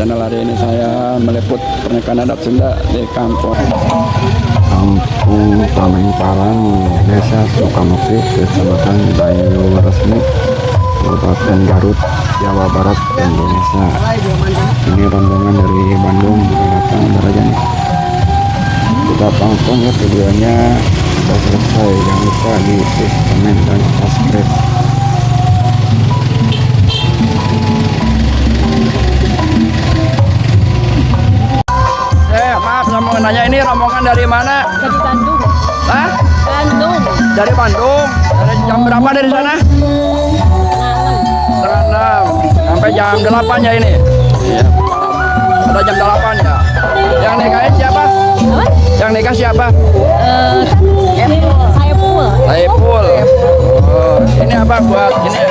channel. Hari ini saya meliput pernikahan adat Sunda di kampung Pamengparang, Desa Sukamukti, Kecamatan Bayu Resmi, Kabupaten Garut, Jawa Barat, Indonesia. Ini rombongan dari Bandung datang Darajani. Kita tonton ya videonya sudah selesai. Jangan lupa di like, komen, dan subscribe. Maaf, saya mau nanya, ini rombongan dari mana? Dari Bandung. Hah? Bandung. Dari Bandung. Dari jam berapa dari sana? Setengah 6 sampai jam 8 ya ini. Iya. Ada jam 8 ya. Yang nikahin siapa? Apa? Yang nikah siapa? Saipul. Saipul. Oh, ini apa buat ini?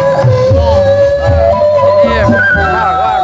Ini mawar.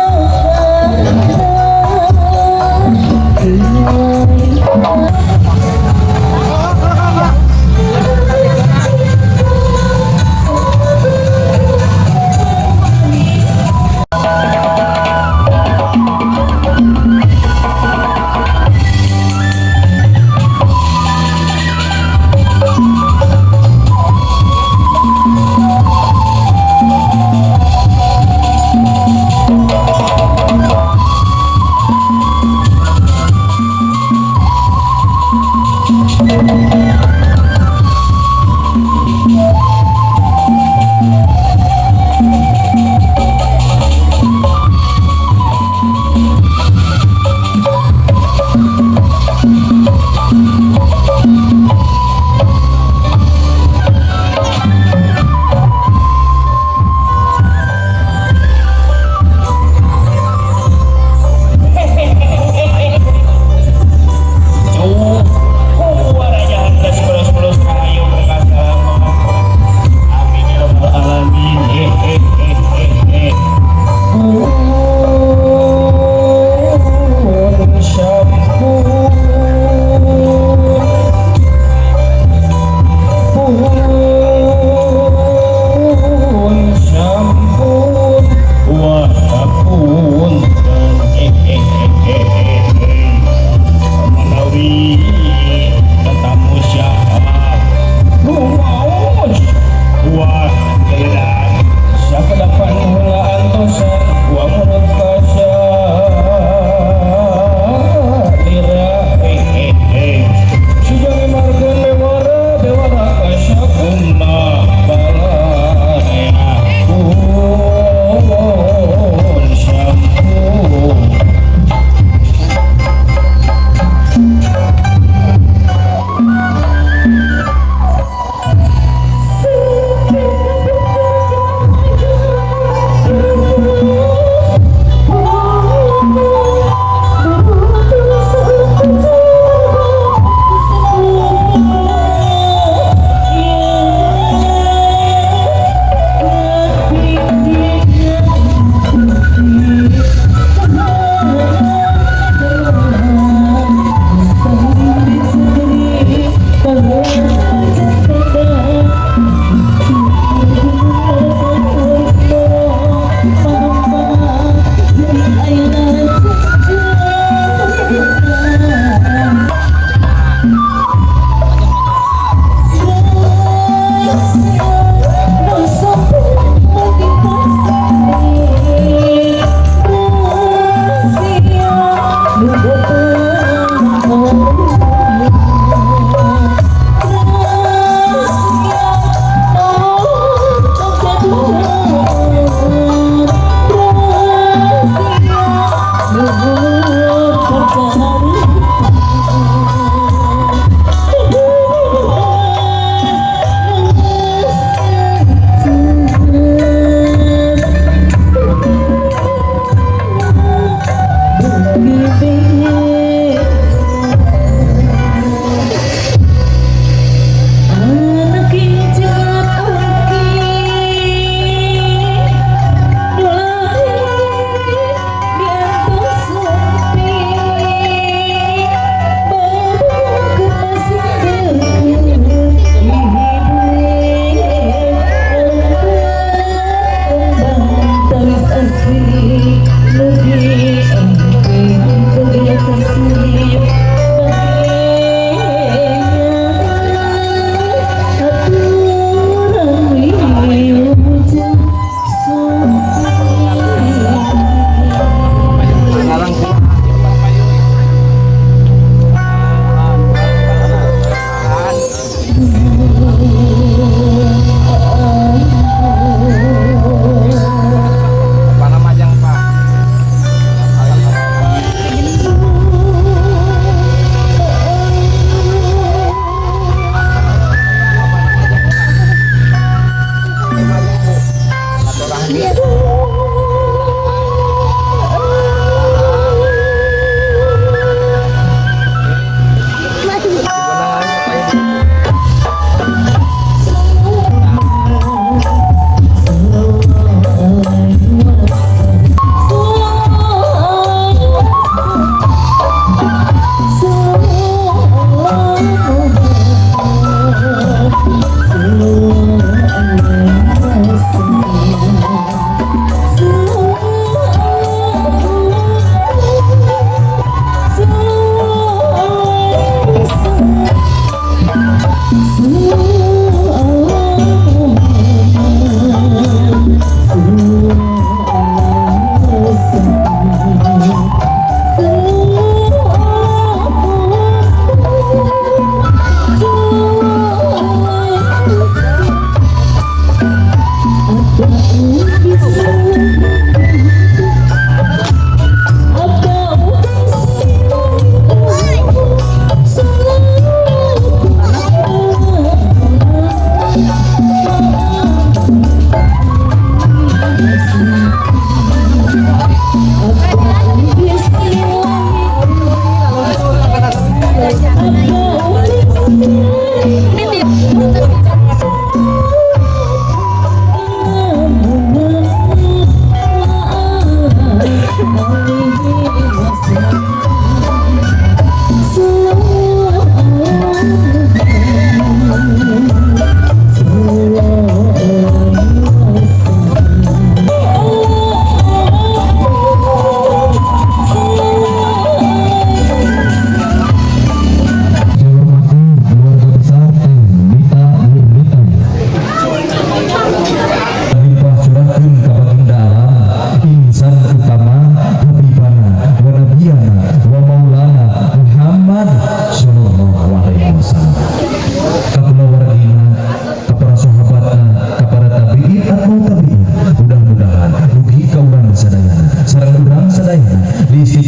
Lebih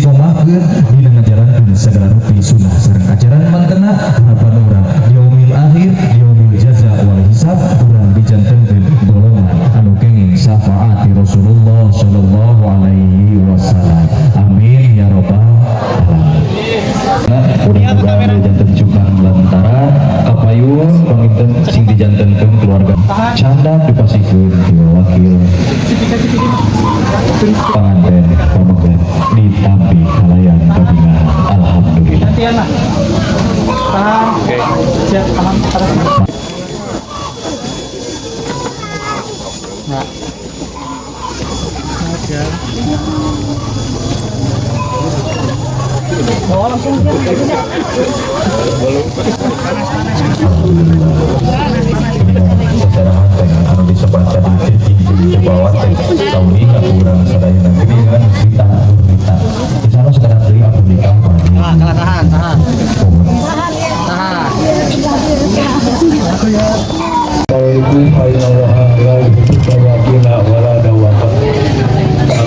istiqomahkeun dina ngajarankeun sagala rupi sunnah sareng ajaran mantena harapan urang yaumil akhir yaumil jaza wal hisab urang dijantenkeun golongan anu kenging syafaati Rasulullah sallallahu alaihi wasallam. Amin ya rabbal alamin. Mudah-mudahan janten cukang lantaran kapayun pamimpin sing dijantenkeun keluarga canda dipasikeun ti wakil panganten pamegat ditampi kalayan babingan. Alhamdulillah. Siap, alhamdulillah. Secara hati anu disebatkan di bawah tahun ini kurang sadaya negeri dengan kita insya sekarang beli aku di kampanye tahan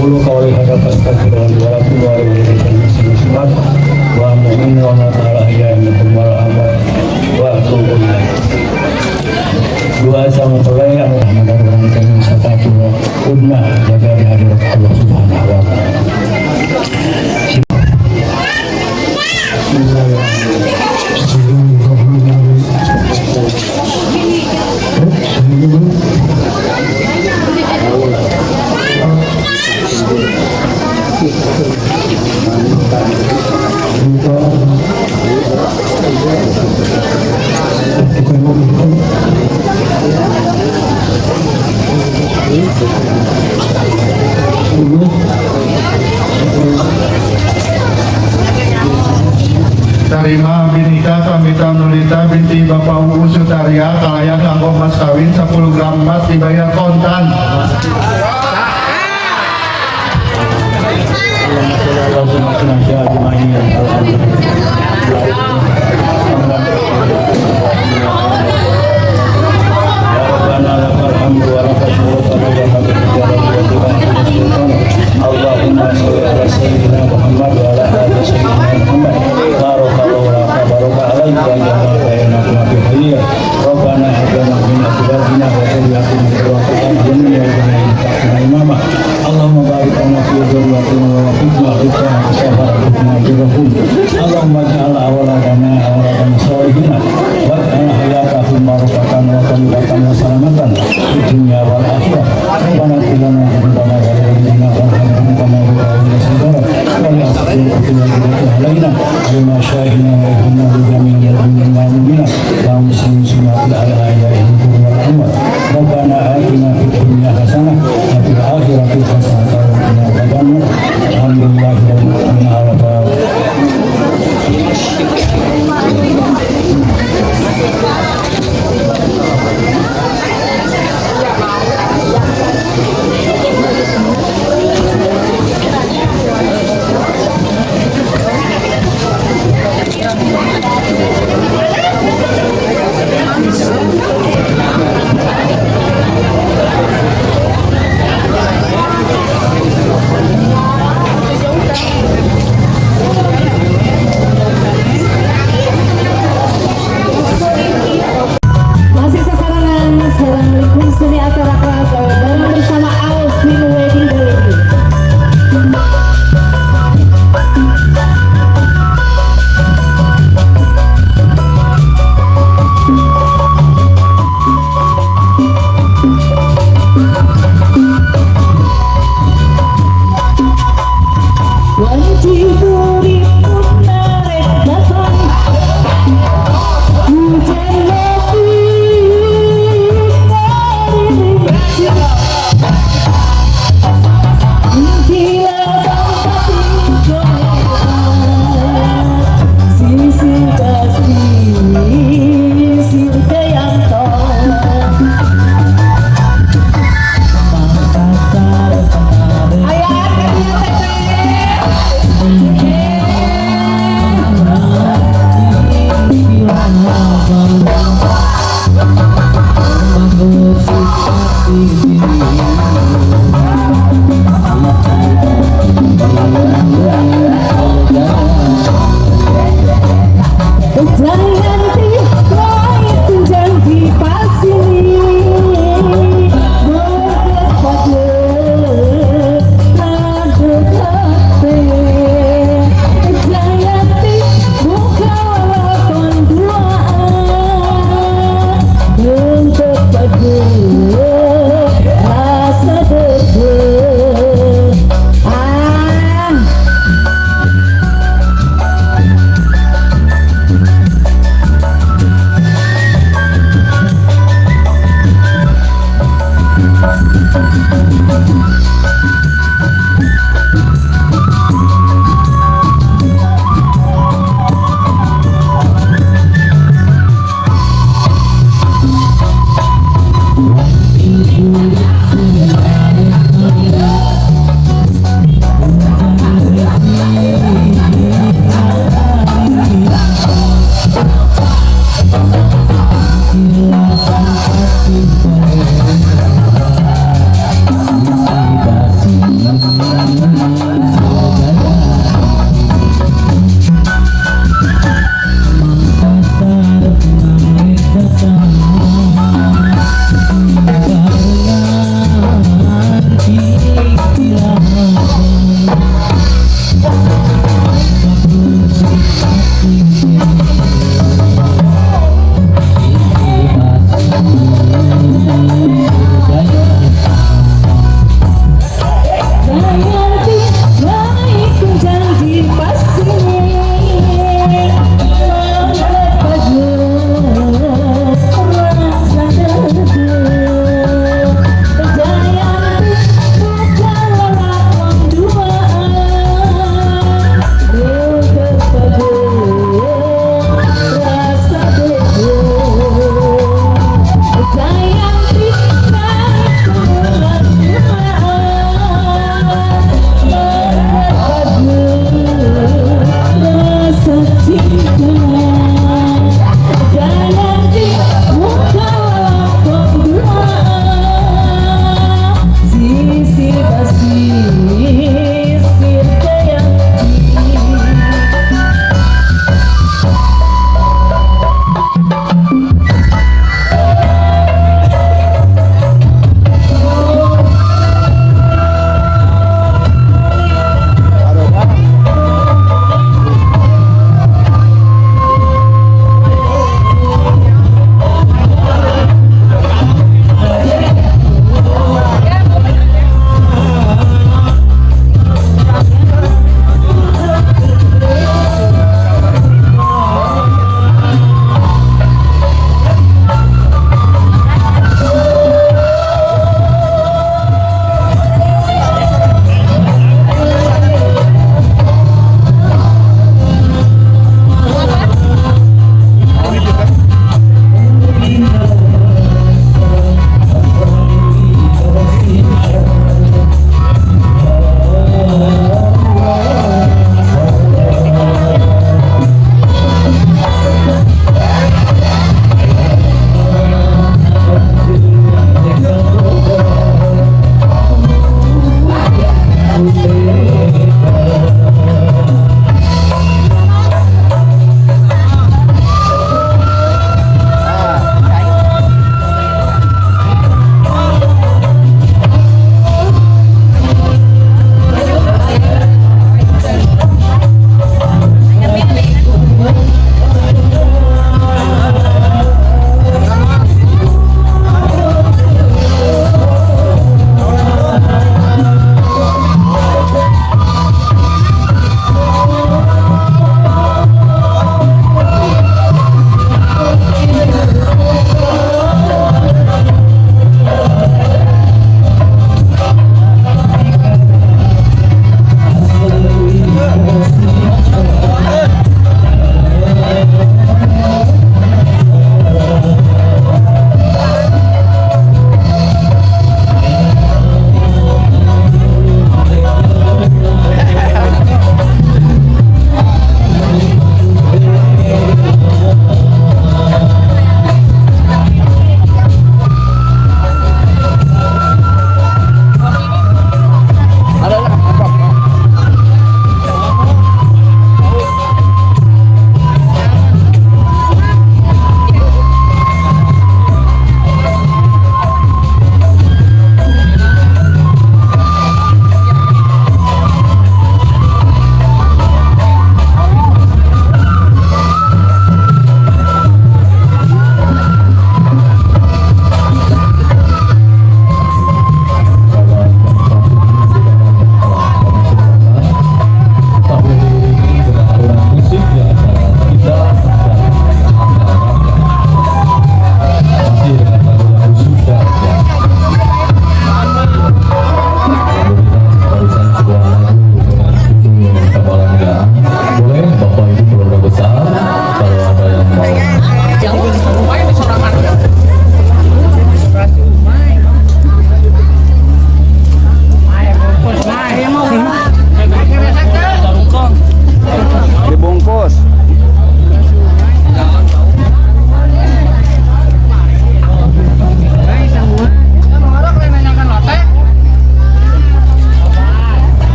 Aku kawali hadap astagfirullah wa atubu wa mu'min wa ta'ala ya'lamu wa atubu ilaih. Doa sama tolong yang mengarahkan wisata pura ummah jaga di hadirat Allah Subhanahu wa taala. Tarima binika samita nulita binti Bapak Ungu Sutaria kalayan kanggo mas kawin 10 gram emas dibayar kontan. Allahumma sholli ala sayyidina Muhammad wa ala ali sayyidina Muhammad. Barakallahu laka baraka alaika wa jama'a bainakum fi khayr. Rabbana hab lana min azwajina wa dhurriyyatina qurrata a'yun waj'alna imama. Allahumma barik lana fi dhurriyyatina wa waffiqna rizqana wa birrahum. Allahumma ij'al awladana salihina waj'al hayatahum barakatan wa thayyibatan wa salamatan fid dunya wal akhirah. Rabbana atina min ladunka علينا بما شاهدنا ويهمنا بجميع المؤمنين ومسلمين على آياتهم والأمة. ربنا آتنا في الدنيا حسنة وفي الآخرة حسنة وقنا عذاب النار. الحمد لله رب العالمين.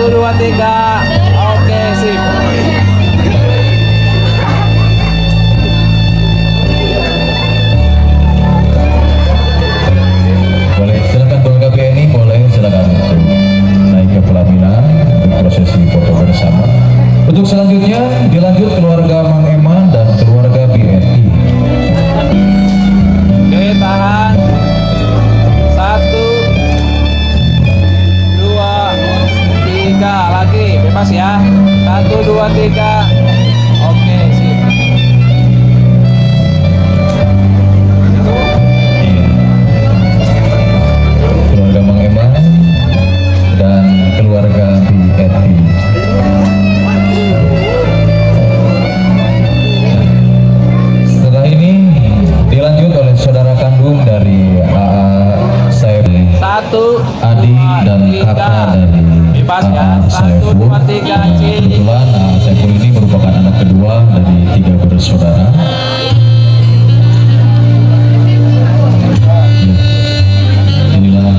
1, 2, 3. Oke, sip. Boleh silakan keluarga BNI, boleh silakan naik ke pelaminan untuk prosesi foto bersama. Untuk selanjutnya dilanjut keluarga Mang Eman dan keluarga BNI. Oke, tahan. 1, 2, 3. Lagi, bebas ya. 1, 2, 3. Oke, sip. Keluarga Mang Eman dan keluarga BNI. Setelah ini dilanjut oleh saudara kandung dari AA Saif, 1, adik dan kakak dari bebas ya. AA 1, Saiful. 2, 3. Kebetulan AA Saiful ini merupakan anak kedua dari 3 bersaudara. Inilah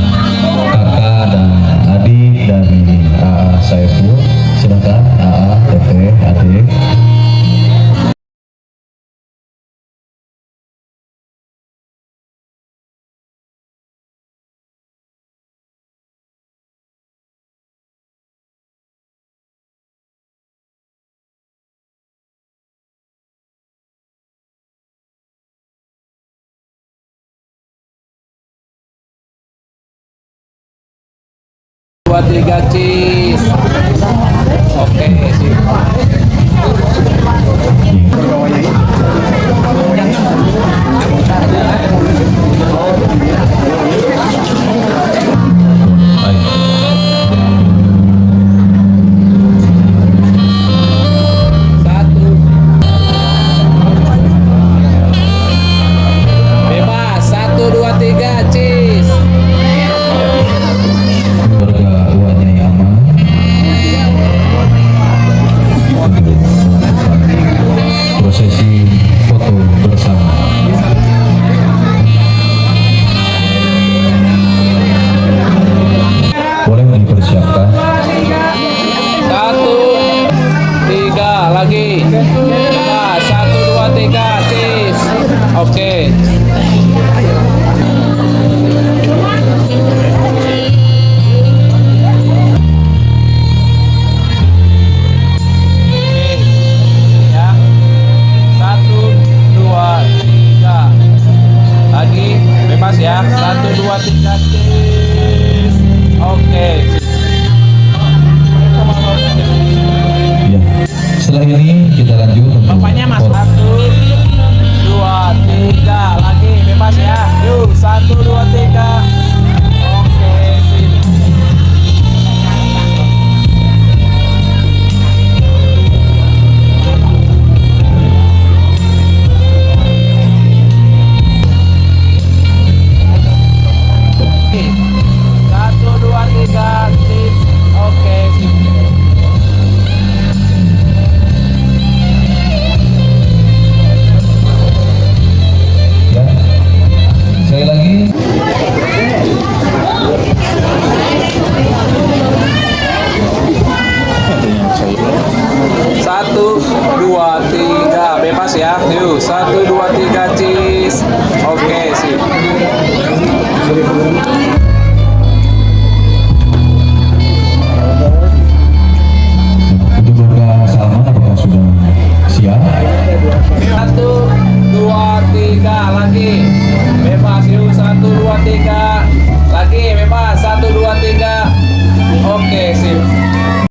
kakak dan adik dari AA Saiful. Silakan AA, teteh, adik. Dua, 3, cheese. Oke, sip. Satu. Bebas. 1, 2, 3, cheese. Keluarga Wanya Yama untuk melakukan prosesi foto bersama. Boleh dipersiapkan. 1, 3. Lagi. Bebas. 1, 2, 3, cheese. Oke. Ya. 1, 2, 3. Lagi. Bebas ya. 1, 2, 3, cheese. Oke. Ya. Setelah ini kita lanjut untuk Bapaknya mas. foto. 1, 2, 3. Lagi. Bebas ya. Yuk. 1, 2, 3. Oke, sip. Satu, dua, tiga, sip. Oke, sip. Ya. Sekali lagi. Satu, dua, tiga. Bebas ya. Yuk. 1, 2, 3, cheese. Oke, sip. Untuk keluarga Salman apakah sudah siap? 1, 2, 3. Lagi.